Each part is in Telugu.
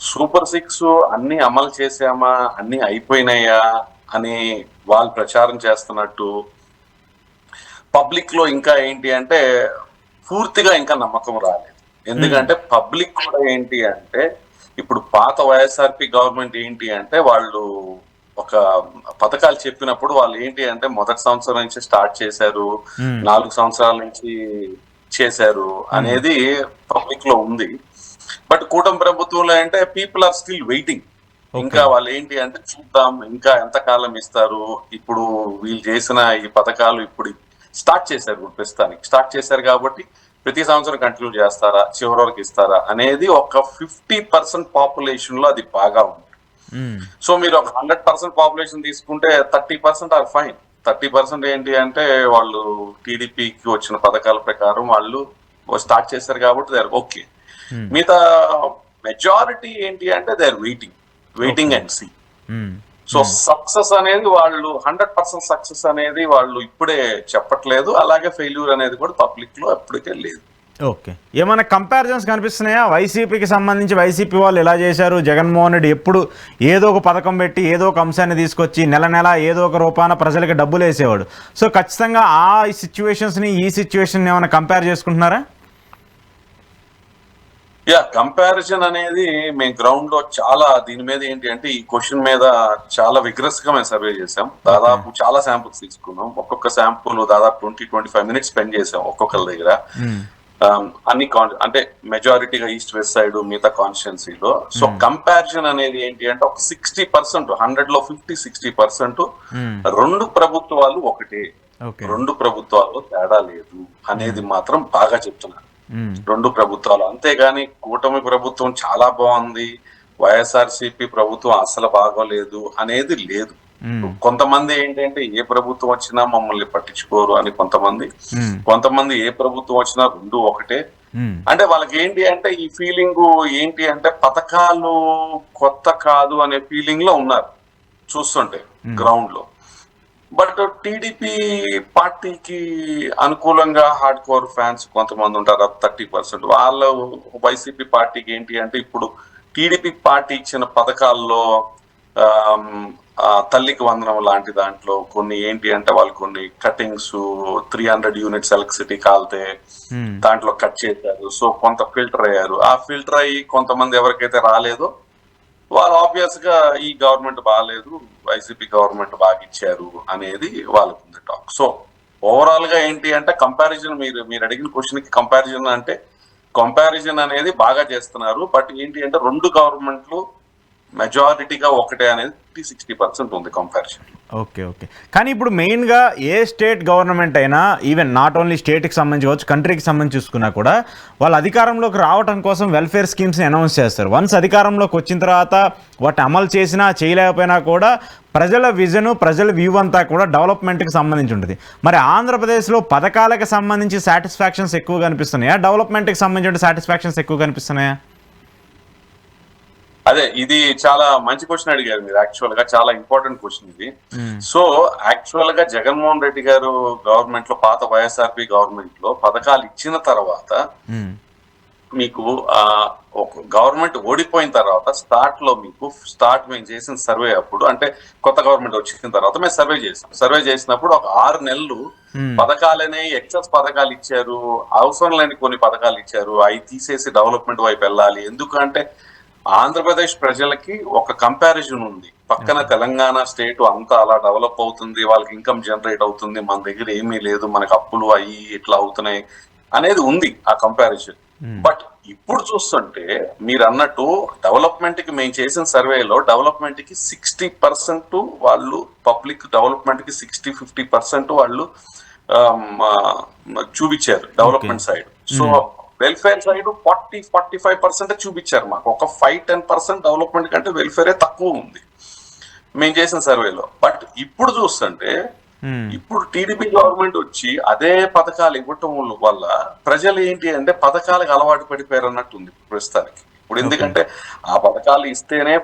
సూపర్ సిక్స్ అన్ని అమలు చేసామా, అన్ని అయిపోయినాయా అని వాళ్ళు ప్రచారం చేస్తున్నట్టు పబ్లిక్ లో ఇంకా ఏంటి అంటే పూర్తిగా ఇంకా నమ్మకం రాలేదు. ఎందుకంటే పబ్లిక్ కూడా ఏంటి అంటే ఇప్పుడు పాత వైఎస్ఆర్పి గవర్నమెంట్ ఏంటి అంటే వాళ్ళు ఒక పథకాలు చెప్పినప్పుడు వాళ్ళు ఏంటి అంటే మొదటి సంవత్సరం నుంచి స్టార్ట్ చేశారు, 4 సంవత్సరాల నుంచి చేశారు అనేది పబ్లిక్ లో ఉంది. బట్ కూటమి ప్రభుత్వంలో అంటే పీపుల్ ఆర్ స్టిల్ వెయిటింగ్. ఇంకా వాళ్ళు ఏంటి అంటే చూద్దాం ఇంకా ఎంతకాలం ఇస్తారు, ఇప్పుడు వీళ్ళు చేసిన ఈ పథకాలు ఇప్పుడు స్టార్ట్ చేశారు, ప్రస్తుతానికి స్టార్ట్ చేశారు కాబట్టి ప్రతి సంవత్సరం కంటిన్యూ చేస్తారా, చివరి వరకు ఇస్తారా అనేది ఒక 50% పాపులేషన్ లో అది బాగా ఉంది. సో మీరు ఒక 100% పాపులేషన్ తీసుకుంటే 30% ఆర్ ఫైన్. 30% ఏంటి అంటే వాళ్ళు టీడీపీకి వచ్చిన పథకాల ప్రకారం వాళ్ళు స్టార్ట్ చేశారు కాబట్టి దే ఆర్ ఓకే. మిగతా మెజారిటీ ఏంటి అంటే they are waiting and see. So success అనేది వాళ్ళు 100% సక్సెస్ అనేది వాళ్ళు ఇప్పుడే చెప్పట్లేదు, అలాగే ఫెయిల్యూర్ అనేది కూడా పబ్లిక్ లో ఎప్పటికే లేదు. ఓకే, ఏమైనా కంపారిజన్స్ కనిపిస్తున్నాయా? వైసీపీకి సంబంధించి వైసీపీ వాళ్ళు ఎలా చేశారు, జగన్మోహన్ రెడ్డి ఎప్పుడు ఏదో ఒక పథకం పెట్టి ఏదో ఒక అంశాన్ని తీసుకొచ్చి నెల నెల ఏదో ఒక రూపాన ప్రజలకు డబ్బులు వేసేవాడు. సో ఖచ్చితంగా ఆ సిచ్యువేషన్స్ని ఈ సిచ్యువేషన్ ఏమైనా కంపేర్ చేసుకుంటున్నారా? కంపారిజన్ అనేది మేము గ్రౌండ్ లో చాలా దీని మీద ఏంటి అంటే ఈ క్వశ్చన్ మీద చాలా విగ్రస్ గా మేము సర్వే చేసాం. దాదాపు చాలా శాంపుల్స్ తీసుకున్నాం. ఒక్కొక్క శాంపుల్ దాదాపు 20-25 మినిట్స్ స్పెండ్ చేసాం ఒక్కొక్కరి దగ్గర. అన్ని అంటే మెజారిటీగా ఈస్ట్ వెస్ట్ సైడ్ మిగతా కాన్స్టిట్యున్సీలో. సో కంపారిజన్ అనేది ఏంటి అంటే ఒక 60%, 100 లో 50-60% రెండు ప్రభుత్వాలు ఒకటే, రెండు ప్రభుత్వాల్లో తేడా లేదు అనేది మాత్రం బాగా చెప్తున్నారు రెండు ప్రభుత్వాలు. అంతేగాని కూటమి ప్రభుత్వం చాలా బాగుంది, వైఎస్ఆర్సీపీ ప్రభుత్వం అసలు బాగోలేదు అనేది లేదు. కొంతమంది ఏంటంటే ఏ ప్రభుత్వం వచ్చినా మమ్మల్ని పట్టించుకోరు అని కొంతమంది ఏ ప్రభుత్వం వచ్చినా రెండు ఒకటే. అంటే వాళ్ళకి ఏంటి అంటే ఈ ఫీలింగ్ ఏంటి అంటే పథకాలు కొత్త కాదు అనే ఫీలింగ్ లో ఉన్నారు చూస్తుంటే గ్రౌండ్ లో. బట్ టీడీపీ పార్టీకి అనుకూలంగా హార్డ్ కోర్ ఫ్యాన్స్ కొంతమంది ఉంటారు, 30%. వాళ్ళు వైసీపీ పార్టీకి ఏంటి అంటే ఇప్పుడు టీడీపీ పార్టీ ఇచ్చిన పథకాల్లో తల్లికి వందనం లాంటి దాంట్లో కొన్ని ఏంటి అంటే వాళ్ళు కొన్ని కటింగ్స్ 300 యూనిట్స్ ఎలక్ట్రిసిటీ కాలితే దాంట్లో కట్ చేశారు. సో కొంత ఫిల్టర్ అయ్యారు. ఆ ఫిల్టర్ అయ్యి కొంతమంది ఎవరికైతే రాలేదో వాళ్ళు ఆబ్వియస్ గా ఈ గవర్నమెంట్ బాగాలేదు, వైసీపీ గవర్నమెంట్ బాగా ఇచ్చారు అనేది వాళ్ళకు ఉంది టాక్. సో ఓవరాల్ గా ఏంటి అంటే కంపారిజన్, మీరు అడిగిన క్వశ్చన్ కి కంపారిజన్ అనేది బాగా చేస్తున్నారు. బట్ ఏంటి అంటే రెండు గవర్నమెంట్లు మెజారిటీగా ఒకటే అనేది 60% ఉంది కంపారిజన్. ఓకే, కానీ ఇప్పుడు మెయిన్గా ఏ స్టేట్ గవర్నమెంట్ అయినా ఈవెన్ నాట్ ఓన్లీ స్టేట్కి సంబంధించి కావచ్చు, కంట్రీకి సంబంధించి చూసుకున్నా కూడా వాళ్ళు అధికారంలోకి రావడం కోసం వెల్ఫేర్ స్కీమ్స్ని అనౌన్స్ చేస్తారు. వన్స్ అధికారంలోకి వచ్చిన తర్వాత వాటిని అమలు చేసినా చేయలేకపోయినా కూడా ప్రజల విజను, ప్రజల వ్యూ అంతా కూడా డెవలప్మెంట్కి సంబంధించి ఉంటుంది. మరి ఆంధ్రప్రదేశ్లో పథకాలకు సంబంధించి సాటిస్ఫాక్షన్స్ ఎక్కువ కనిపిస్తున్నాయా, డెవలప్మెంట్కి సంబంధించిన సాటిస్ఫాక్షన్స్ ఎక్కువ కనిపిస్తున్నాయా? అదే ఇది చాలా మంచి క్వశ్చన్ అడిగారు మీరు. యాక్చువల్ గా చాలా ఇంపార్టెంట్ క్వశ్చన్ ఇది. సో యాక్చువల్ గా జగన్మోహన్ రెడ్డి గారు గవర్నమెంట్ లో, పాత వైఎస్ఆర్పి గవర్నమెంట్ లో పథకాలు ఇచ్చిన తర్వాత మీకు గవర్నమెంట్ ఓడిపోయిన తర్వాత మేము చేసిన సర్వే అప్పుడు, అంటే కొత్త గవర్నమెంట్ వచ్చిన తర్వాత మేము సర్వే చేసినప్పుడు ఒక 6 నెలలు పథకాలనే ఎక్సెస్ పథకాలు ఇచ్చారు, అవసరం లేని కొన్ని పథకాలు ఇచ్చారు, అవి తీసేసి డెవలప్మెంట్ వైపు వెళ్ళాలి. ఎందుకంటే ఆంధ్రప్రదేశ్ ప్రజలకి ఒక కంపారిజన్ ఉంది, పక్కన తెలంగాణ స్టేట్ అంతా అలా డెవలప్ అవుతుంది, వాళ్ళకి ఇన్కమ్ జనరేట్ అవుతుంది, మన దగ్గర ఏమీ లేదు, మనకి అప్పులు అయ్యి ఇట్లా అవుతున్నాయి అనేది ఉంది ఆ కంపారిజన్. బట్ ఇప్పుడు చూస్తుంటే మీరు అన్నట్టు డెవలప్మెంట్ కి మేము చేసిన సర్వేలో డెవలప్మెంట్ కి 60% వాళ్ళు పబ్లిక్ డెవలప్మెంట్ కి 60-50% వాళ్ళు చూపించారు development side. So welfare side 40-45% చూపించారు మాకు. ఒక 5-10% డెవలప్మెంట్ కంటే వెల్ఫేరే తక్కువ ఉంది మేము చేసిన సర్వేలో. బట్ ఇప్పుడు చూస్తుంటే ఇప్పుడు టీడీపీ గవర్నమెంట్ వచ్చి అదే పథకాలు ఇవ్వటం వల్ల ప్రజలు ఏంటి అంటే పథకాలకు అలవాటు పడిపోయారు అన్నట్టుంది ప్రస్తుతానికి. ఇప్పుడు ఎందుకంటే ఆ పథకాలు ఇస్తేనే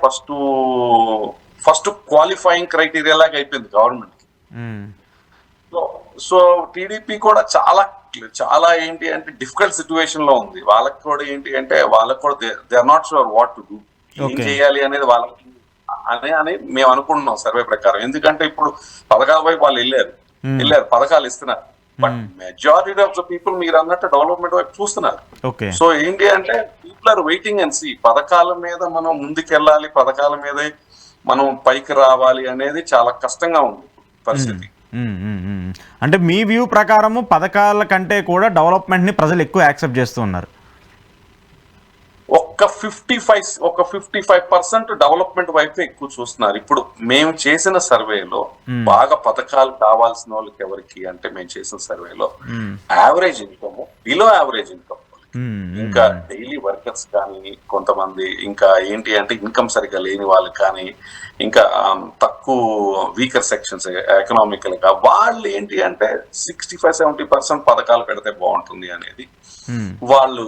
ఫస్ట్ క్వాలిఫైయింగ్ క్రైటీరియా లాగా అయిపోయింది గవర్నమెంట్ కి. సో టీడీపీ కూడా చాలా ఏంటి అంటే డిఫికల్ట్ సిచ్యువేషన్ లో ఉంది. వాళ్ళకి కూడా ఏంటి అంటే they are not sure what to do. ఏం Okay. చేయాలి అనేది వాళ్ళకి అని మేము అనుకుంటున్నాం సర్వే ప్రకారం. ఎందుకంటే ఇప్పుడు పథకాల వైపు వాళ్ళు వెళ్ళారు, పథకాలు ఇస్తున్నారు. But majority of the people మీరు అన్నట్టు డెవలప్మెంట్ వైపు చూస్తున్నారు. ఓకే. సో ఏంటి అంటే people are waiting and see. పథకాల మీద మనం ముందుకెళ్ళాలి, పథకాల మీదే మనం పైకి రావాలి అనేది చాలా కష్టంగా ఉంది పరిస్థితి. అంటే మీ వ్యూ ప్రకారము పథకాల కంటే కూడా డెవలప్మెంట్ ని ప్రజలు ఎక్కువ యాక్సెప్ట్ చేస్తూ ఉన్నారు. ఒక 55% డెవలప్మెంట్ వైపు ఎక్కువ చూస్తున్నారు. ఇప్పుడు మేము చేసిన సర్వేలో బాగా పథకాలు కావాల్సిన వాళ్ళకి ఎవరికి అంటే మేము చేసిన సర్వేలో average income, below average income, ఇంకా డైలీ వర్కర్స్ కానీ, కొంతమంది ఇంకా ఏంటి అంటే ఇన్కమ్ సరిగ్గా లేని వాళ్ళకి కానీ, ఇంకా తక్కువ వీకర్ సెక్షన్స్ ఎకనామికల్ గా వాళ్ళు ఏంటి అంటే 65-70% పథకాలు పెడితే బాగుంటుంది అనేది వాళ్ళు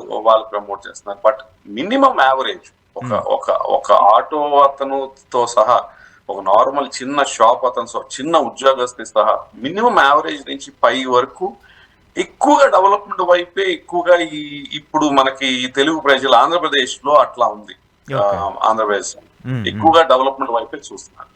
ప్రమోట్ చేస్తున్నారు. బట్ మినిమం యావరేజ్ ఒక ఆటో అతనుతో సహా, ఒక నార్మల్ చిన్న షాప్ అతను, చిన్న ఉద్యోగస్తుని సహా మినిమం యావరేజ్ నుంచి పై వరకు ఎక్కువగా డెవలప్మెంట్ వైపే ఎక్కువగా ఇప్పుడు మనకి తెలుగు ప్రజలు ఆంధ్రప్రదేశ్ లో అట్లా ఉంది. ఆంధ్రప్రదేశ్ ఎక్కువగా డెవలప్మెంట్ వైపే చూస్తున్నారు.